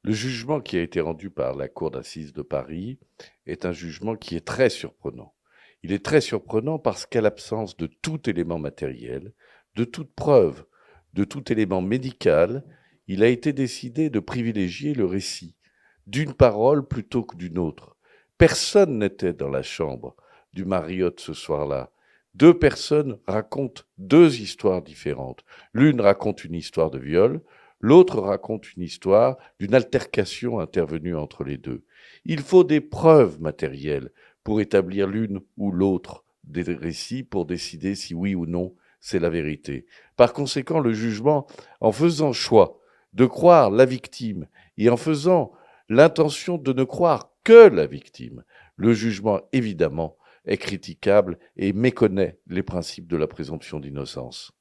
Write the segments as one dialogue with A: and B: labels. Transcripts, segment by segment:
A: Le jugement qui a été rendu par la Cour d'assises de Paris est un jugement qui est très surprenant. Il est très surprenant parce qu'à l'absence de tout élément matériel, de toute preuve, de tout élément médical, il a été décidé de privilégier le récit d'une parole plutôt que d'une autre. Personne n'était dans la chambre du Marriott ce soir-là. Deux personnes racontent deux histoires différentes. L'une raconte une histoire de viol, l'autre raconte une histoire d'une altercation intervenue entre les deux. Il faut des preuves matérielles pour établir l'une ou l'autre des récits pour décider si oui ou non c'est la vérité. Par conséquent, le jugement, en faisant choix de croire la victime et en faisant l'intention de ne croire que la victime, le jugement, évidemment, est critiquable et méconnaît les principes de la présomption d'innocence.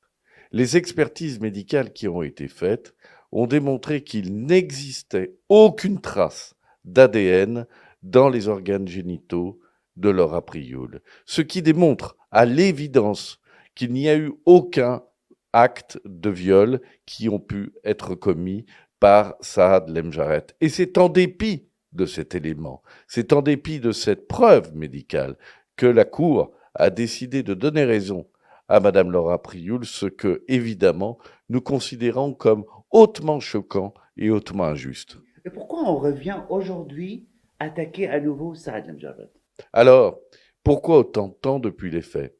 A: Les expertises médicales qui ont été faites ont démontré qu'il n'existait aucune trace d'ADN dans les organes génitaux de Laura Prioul, ce qui démontre à l'évidence qu'il n'y a eu aucun acte de viol qui ont pu être commis par Saad Lemjaret. Et c'est en dépit de cet élément, c'est en dépit de cette preuve médicale que la Cour a décidé de donner raison à Madame Laura Prioul, ce que, évidemment, nous considérons comme hautement choquant et hautement injuste.
B: Et pourquoi on revient aujourd'hui attaquer à nouveau Saad Lemjabet?
A: Alors, pourquoi autant de temps depuis les faits?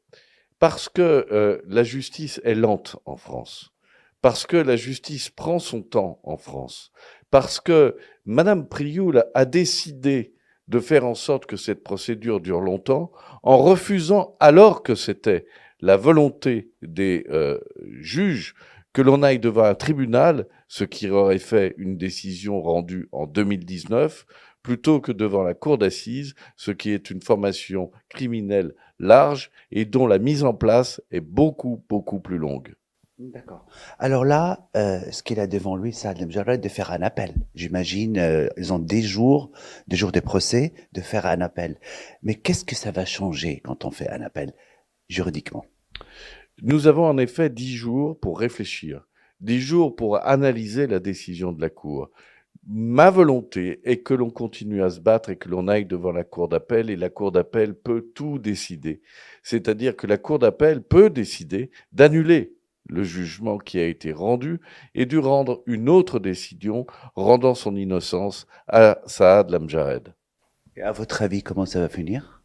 A: Parce que la justice est lente en France, parce que la justice prend son temps en France, parce que Madame Prioul a décidé de faire en sorte que cette procédure dure longtemps, en refusant, alors que c'était la volonté des juges, que l'on aille devant un tribunal, ce qui aurait fait une décision rendue en 2019, plutôt que devant la cour d'assises, ce qui est une formation criminelle large et dont la mise en place est beaucoup, beaucoup plus longue.
B: D'accord. Alors là, ce qu'il a devant lui, Saad Lemjabet, de faire un appel. J'imagine, ils ont des jours de procès, de faire un appel. Mais qu'est-ce que ça va changer quand on fait un appel, juridiquement?
A: Nous avons en effet 10 jours pour réfléchir, 10 jours pour analyser la décision de la Cour. Ma volonté est que l'on continue à se battre et que l'on aille devant la Cour d'appel, et la Cour d'appel peut tout décider. C'est-à-dire que la Cour d'appel peut décider d'annuler le jugement qui a été rendu et de rendre une autre décision rendant son innocence à Saad Lamjared.
B: Et à votre avis, comment ça va finir?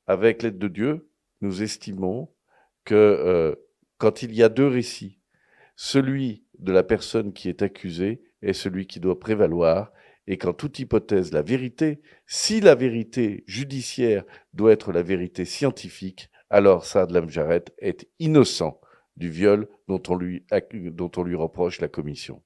A: Avec l'aide de Dieu, nous estimons que quand il y a deux récits, celui de la personne qui est accusée est celui qui doit prévaloir, et qu'en toute hypothèse, la vérité, si la vérité judiciaire doit être la vérité scientifique, alors Saad Lamjaret est innocent du viol dont on lui reproche la commission.